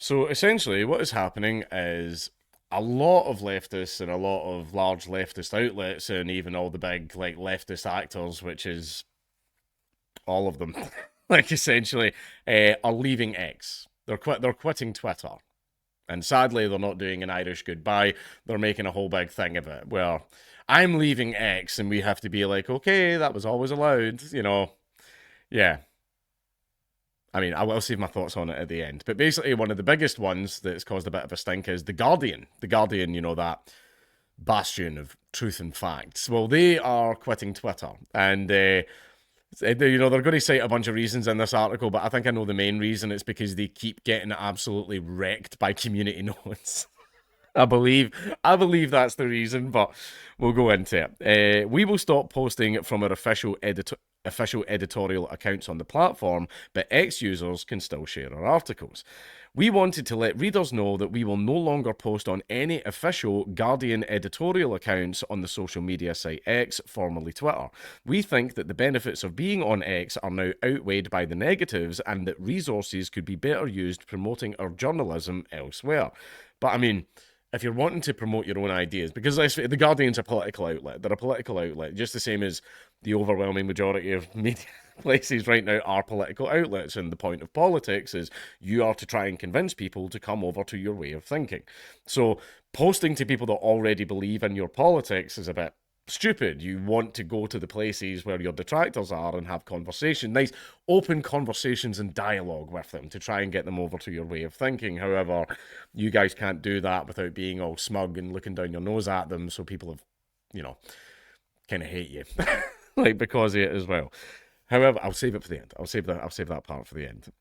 So essentially, what is happening is a lot of leftists and a lot of large leftist outlets and even all the big like leftist actors, which is all of them, like essentially, are leaving X. They're quitting Twitter. And sadly, they're not doing an Irish goodbye. They're making a whole big thing of it. Where I'm leaving X, and we have to be like, okay, that was always allowed. Yeah. I mean, I will save my thoughts on it at the end. But basically, one of the biggest ones that's caused a bit of a stink is The Guardian. The Guardian, that bastion of truth and facts. Well, they are quitting Twitter. And, they're going to cite a bunch of reasons in this article, but I think I know the main reason. It's because they keep getting absolutely wrecked by community notes. I believe that's the reason, but we'll go into it. We will stop posting from our official editorial accounts on the platform, but X users can still share our articles. We wanted to let readers know that we will no longer post on any official Guardian editorial accounts on the social media site X, formerly Twitter. We think that the benefits of being on X are now outweighed by the negatives and that resources could be better used promoting our journalism elsewhere. But I mean, if you're wanting to promote your own ideas, because the Guardian's a political outlet, they're a political outlet, just the same as the overwhelming majority of media places right now are political outlets. And the point of politics is you are to try and convince people to come over to your way of thinking. So posting to people that already believe in your politics is a bit stupid. You want to go to the places where your detractors are and have conversation, nice open conversations and dialogue with them to try and get them over to your way of thinking. However, you guys can't do that without being all smug and looking down your nose at them, so people have, kind of hate you, like because of it as well. However, I'll save it for the end. I'll save that part for the end.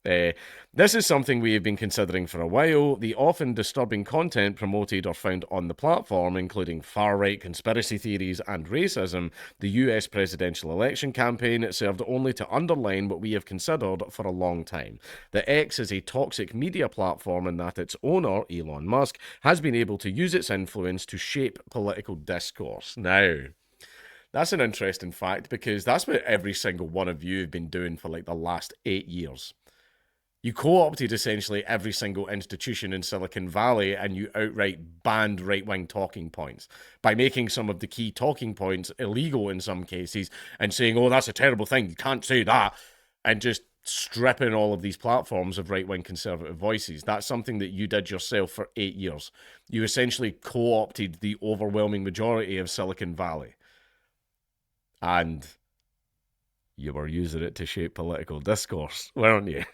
This is something we have been considering for a while. The often disturbing content promoted or found on the platform, including far-right conspiracy theories and racism, the US presidential election campaign, served only to underline what we have considered for a long time. That X is a toxic media platform and that its owner, Elon Musk, has been able to use its influence to shape political discourse. Now, that's an interesting fact because that's what every single one of you have been doing for like the last 8 years. You co-opted essentially every single institution in Silicon Valley and you outright banned right-wing talking points by making some of the key talking points illegal in some cases and saying, oh, that's a terrible thing, you can't say that, and just stripping all of these platforms of right-wing conservative voices. That's something that you did yourself for 8 years. You essentially co-opted the overwhelming majority of Silicon Valley. And you were using it to shape political discourse, weren't you?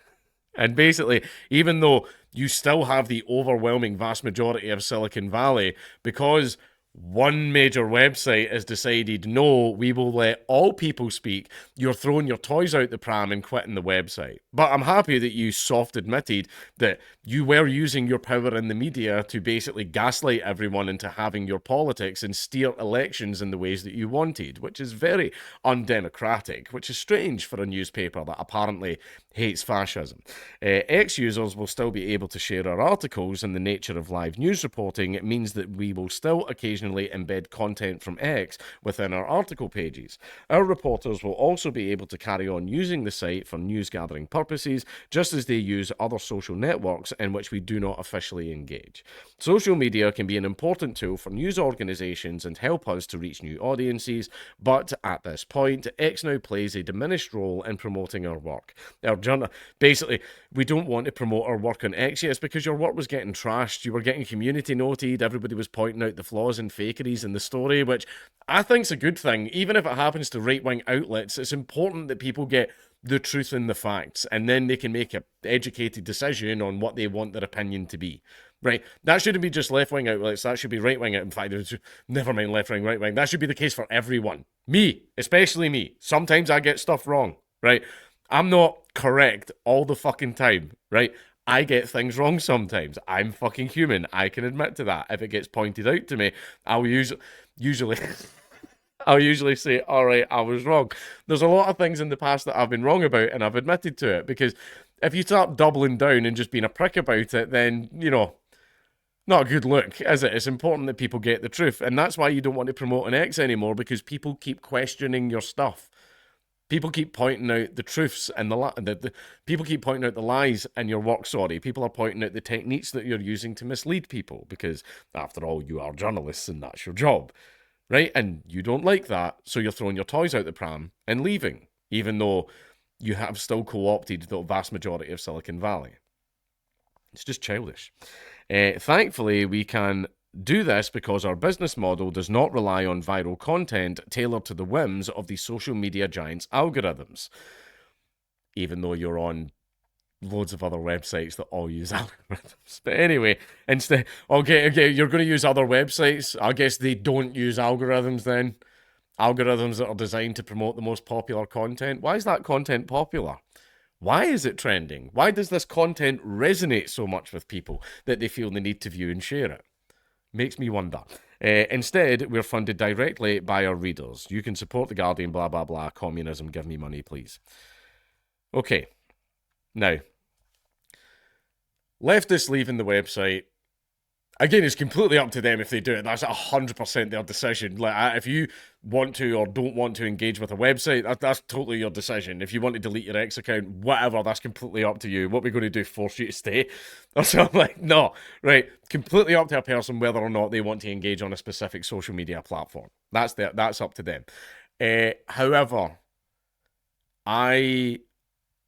And basically, even though you still have the overwhelming vast majority of Silicon Valley, because one major website has decided, no, we will let all people speak, you're throwing your toys out the pram and quitting the website. But I'm happy that you soft admitted that you were using your power in the media to basically gaslight everyone into having your politics and steer elections in the ways that you wanted, which is very undemocratic, which is strange for a newspaper that apparently hates fascism. X users will still be able to share our articles, and the nature of live news reporting means that we will still occasionally embed content from X within our article pages. Our reporters will also be able to carry on using the site for news gathering purposes, just as they use other social networks in which we do not officially engage. Social media can be an important tool for news organizations and help us to reach new audiences, but at this point, X now plays a diminished role in promoting our work. Basically, we don't want to promote our work on X yet. It's because your work was getting trashed, you were getting community noted, everybody was pointing out the flaws and fakeries in the story, which I think's a good thing. Even if it happens to right-wing outlets, it's important that people get the truth and the facts, and then they can make an educated decision on what they want their opinion to be. Right? That shouldn't be just left-wing outlets, that should be right-wing. In fact, never mind left-wing, right-wing. That should be the case for everyone. Me, especially me. Sometimes I get stuff wrong, right? I'm not correct all the fucking time, right? I get things wrong sometimes. I'm fucking human. I can admit to that. If it gets pointed out to me, I'll usually I'll usually say, all right, I was wrong. There's a lot of things in the past that I've been wrong about, and I've admitted to it, because if you start doubling down and just being a prick about it, then, not a good look, is it? It's important that people get the truth, and that's why you don't want to promote an X anymore, because people keep questioning your stuff. People keep pointing out the truths and the people keep pointing out the lies in your work. Sorry, people are pointing out the techniques that you're using to mislead people because, after all, you are journalists and that's your job, right? And you don't like that, so you're throwing your toys out the pram and leaving, even though you have still co-opted the vast majority of Silicon Valley. It's just childish. Thankfully, we can do this because our business model does not rely on viral content tailored to the whims of the social media giants' algorithms. Even though you're on loads of other websites that all use algorithms. But anyway, instead, okay, you're going to use other websites. I guess they don't use algorithms then. Algorithms that are designed to promote the most popular content. Why is that content popular? Why is it trending? Why does this content resonate so much with people that they feel the need to view and share it? Makes me wonder. Instead, we're funded directly by our readers. You can support The Guardian, blah, blah, blah, communism, give me money, please. Okay. Now, leftists leaving the website. Again, it's completely up to them if they do it. That's 100% their decision. Like, if you want to or don't want to engage with a website, that's totally your decision. If you want to delete your X account, whatever, that's completely up to you. What we're going to do, force you to stay? Or something like, no, right? Completely up to a person whether or not they want to engage on a specific social media platform. That's up to them. However, I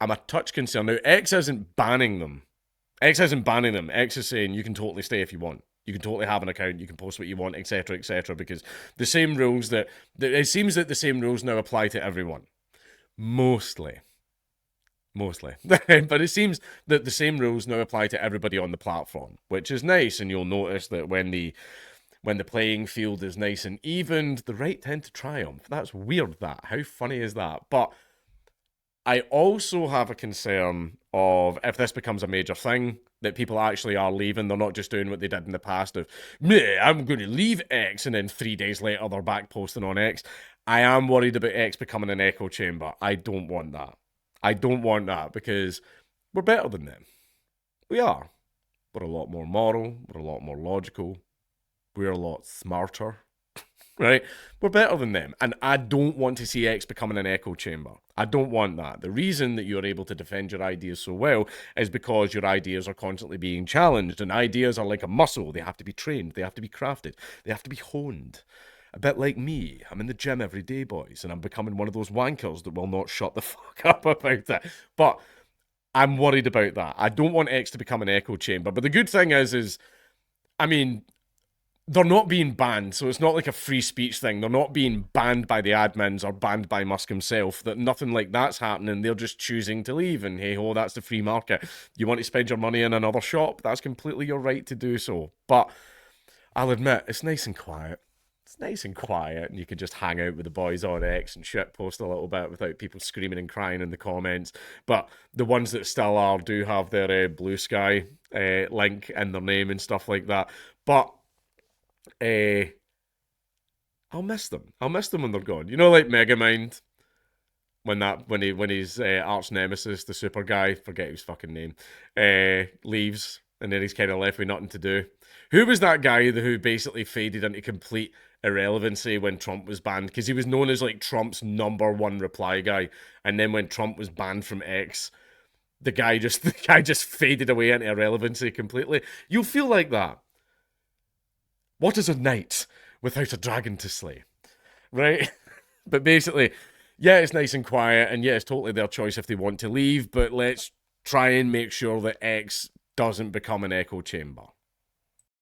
am a touch concerned. Now, X isn't banning them. X isn't banning them. X is saying you can totally stay if you want. You can totally have an account. You can post what you want, etc., etc. Because the same rules that it seems that the same rules now apply to everyone. Mostly. But it seems that the same rules now apply to everybody on the platform, which is nice. And you'll notice that when the playing field is nice and evened, the right tend to triumph. That's weird. How funny is that? But I also have a concern of if this becomes a major thing, that people actually are leaving. They're not just doing what they did in the past of, meh, I'm going to leave X, and then 3 days later they're back posting on X. I am worried about X becoming an echo chamber. I don't want that. I don't want that because we're better than them. We are. We're a lot more moral. We're a lot more logical. We're a lot smarter. Right? We're better than them. And I don't want to see X becoming an echo chamber. I don't want that. The reason that you're able to defend your ideas so well is because your ideas are constantly being challenged. And ideas are like a muscle. They have to be trained. They have to be crafted. They have to be honed. A bit like me. I'm in the gym every day, boys. And I'm becoming one of those wankers that will not shut the fuck up about it. But I'm worried about that. I don't want X to become an echo chamber. But the good thing is, I mean, they're not being banned, so it's not like a free speech thing. They're not being banned by the admins or banned by Musk himself. That nothing like that's happening. They're just choosing to leave, and hey ho, that's the free market. You want to spend your money in another shop? That's completely your right to do so. But I'll admit, it's nice and quiet. It's nice and quiet, and you can just hang out with the boys on X and shit post a little bit without people screaming and crying in the comments. But the ones that still are do have their Blue Sky link in their name and stuff like that. But I'll miss them. I'll miss them when they're gone. You know, like Megamind, when his arch nemesis, the super guy, forget his fucking name, leaves, and then he's kind of left with nothing to do. Who was that guy who basically faded into complete irrelevancy when Trump was banned? Because he was known as like Trump's #1 reply guy, and then when Trump was banned from X, the guy just faded away into irrelevancy completely. You'll feel like that. What is a knight without a dragon to slay? Right? But basically, yeah, it's nice and quiet, and yeah, it's totally their choice if they want to leave, but let's try and make sure that X doesn't become an echo chamber.